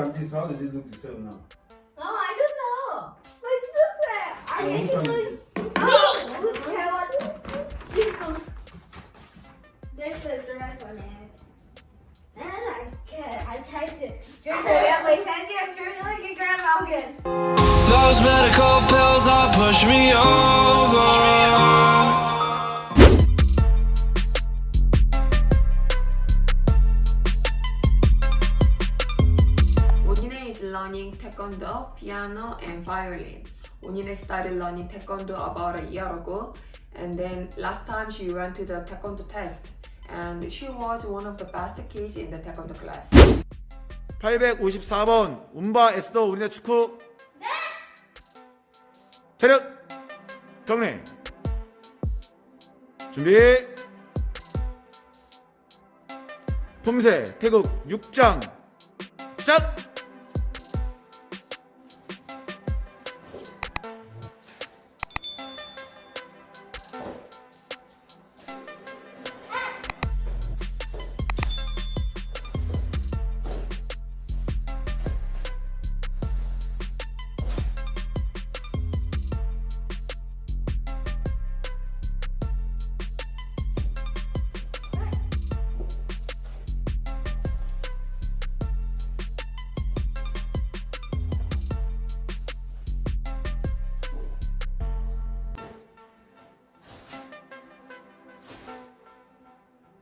like this. How did it look the same now? No, I don't know. My sister. I think it looks. There's a dress on it. And I tried to drink it like Sandy after like a Grand Malkin. Those medical pills are push me over. Onyinye is learning Taekwondo, piano, and violin. Onyinye started learning Taekwondo about a year ago, and then last time she went to the Taekwondo test, and she was one of the best kids in the Taekwondo class. 854번 운바 에스더 우리네 축구. 네. 체력 경례 준비. 품새 태국 6장 시작.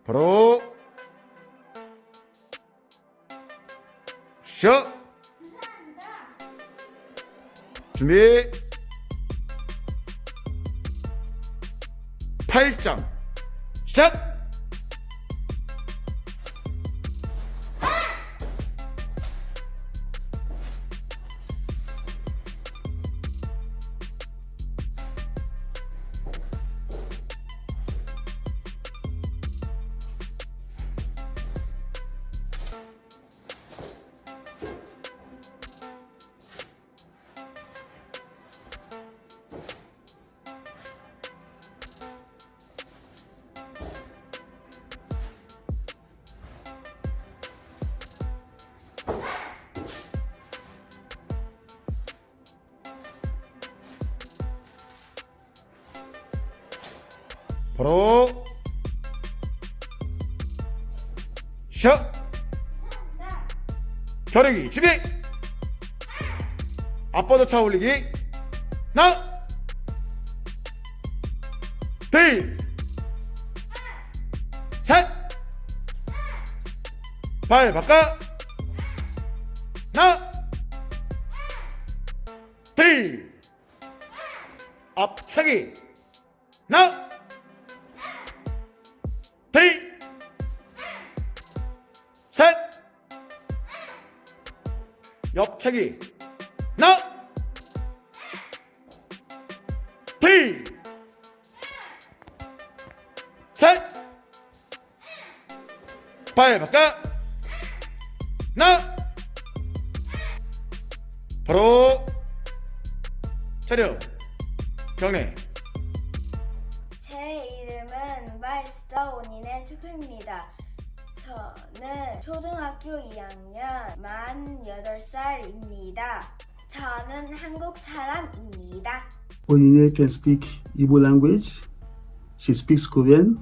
바로 시작. 준비. 8장 시작. 바로 시작. 겨루기 준비. 앞바다 차 올리기. 나 둘 셋 발 바꿔. 나 둘 앞차기. 나 둘, 셋, 옆차기. 하나, 둘, 셋, 발 바꿔. 하나, 바로 차려 경례. 제 이름은 마이스터 온인의 축구입니다. 저는 초등학교 2학년 만 8살입니다. 저는 한국 사람입니다. Onyinye can speak Igbo language, she speaks Korean,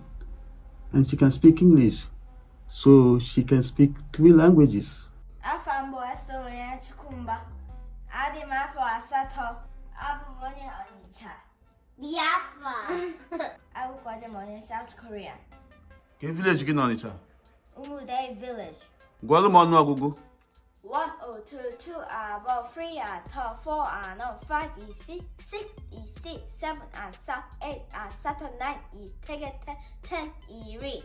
and she can speak English. So she can speak 3 languages. Afambo esto 온인의 축구입니다. 아디마 포 아사토 아부모니 언니차 미아파 아부 과제 모니 South Korea. Que village que não, Nicha? Umude Village. Guarda o mano no agugu. 102 2 about 3 to 4 no 5 6 6 7 8 9 10 리.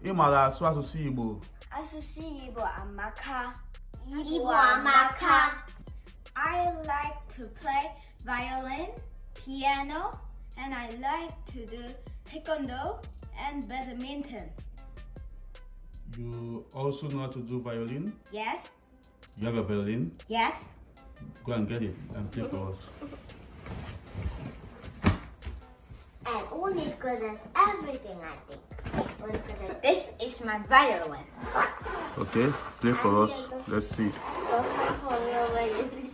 Imara sua Igbo. Asusi Igbo amaka. Igbo amaka. I like to play violin, piano, and I like to do taekwondo and badminton. You also know how to do violin? Yes. You have a violin? Yes. Go and get it and play for us. And Onyinye good at everything, I think. This is my violin. Okay, play for us. Let's see.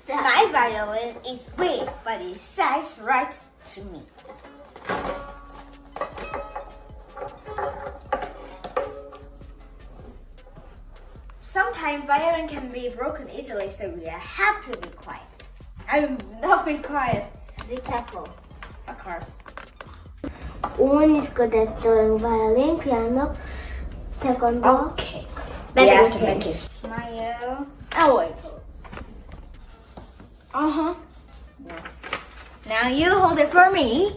My violin is big, but it sounds right to me. Sometimes violin can be broken easily, so we have to be quiet. I'm not being quiet. Be careful. Of course. One is good at doing violin, piano, taekwondo. Okay. We have to make it badminton. smile. Oh wait. Uh-huh. Now you hold it for me.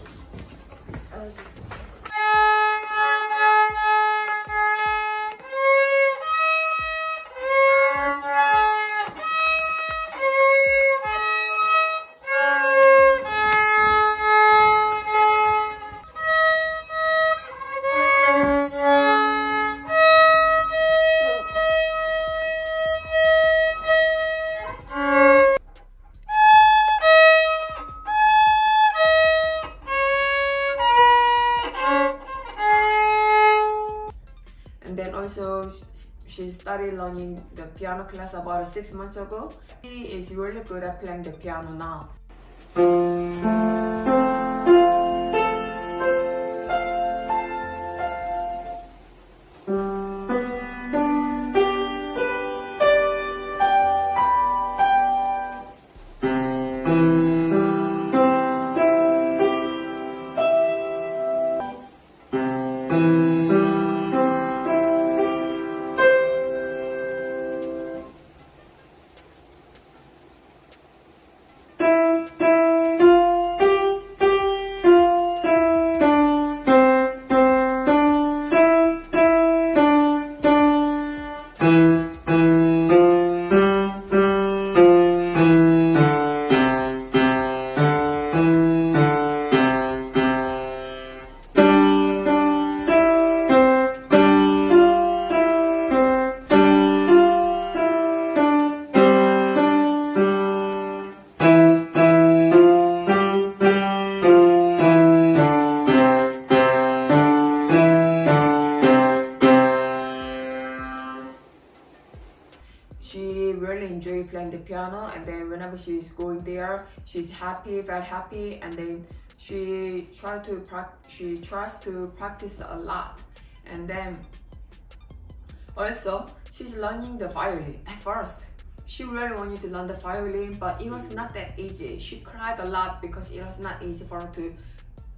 And then also she started learning the piano class about 6 months ago. She is really good at playing the piano now. She really enjoyed playing the piano, and then whenever she's going there, she's happy, very happy, and then she tries to practice a lot. And then also she's learning the violin. At first she really wanted to learn the violin, but it was not that easy. She cried a lot because it was not easy for her to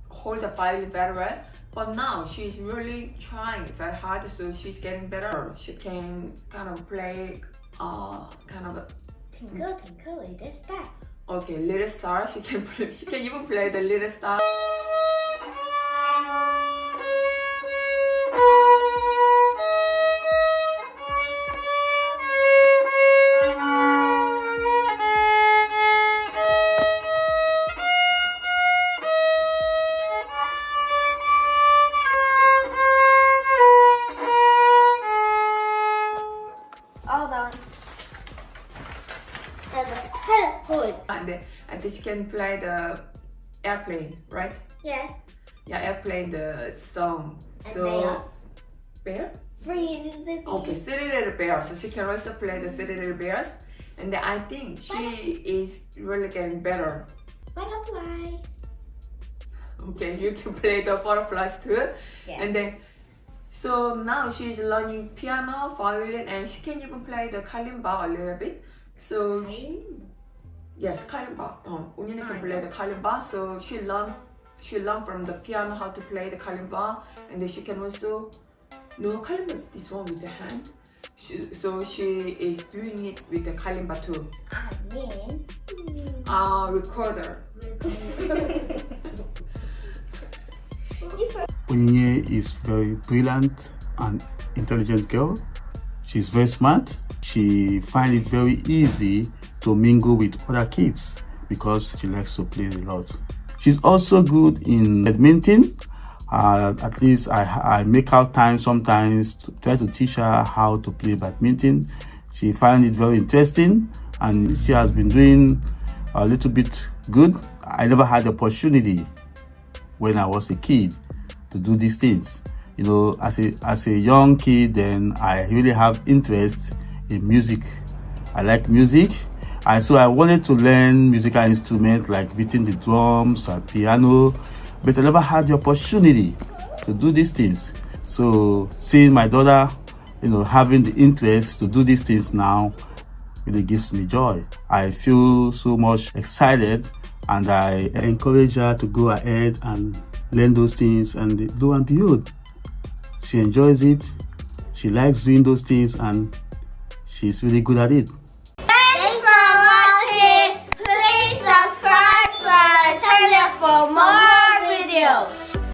hold the violin very well. But now she's really trying very hard, so she's getting better. She can kind of play kind of a Tinkle, tinkle, little star. okay, Little Star. She can play, she can even play the Little Star. All done. And the telephone. And then she can play the airplane, right? Yes. Yeah, airplane, the song. And So bear? Free the Okay, Three Little Bears. So she can also play the Three Little Bears. And then I think she is really getting better. Butterflies. Okay, you can play the butterflies too. Yeah. And then, so now she's learning piano, violin, and she can even play the kalimba a little bit. So yes, kalimba. Onyinye can play the kalimba. So she learned from the piano how to play the kalimba, and then she can also kalimba is this one with the hand. So she is doing it with the kalimba too. I mean. Recorder. Onyinye is very brilliant and intelligent girl. She's very smart. She finds it very easy to mingle with other kids because she likes to play a lot. She's also good in badminton. At least I make out time sometimes to try to teach her how to play badminton. She finds it very interesting, and she has been doing a little bit good. I never had the opportunity when I was a kid to do these things. You know, as a young kid, then I really have interest in music. I like music. So I wanted to learn musical instruments like beating the drums and piano, but I never had the opportunity to do these things. So seeing my daughter, you know, having the interest to do these things now really gives me joy. I feel so much excited, and I encourage her to go ahead and learn those things and do and behold. She enjoys it, she likes doing those things, and she's really good at it.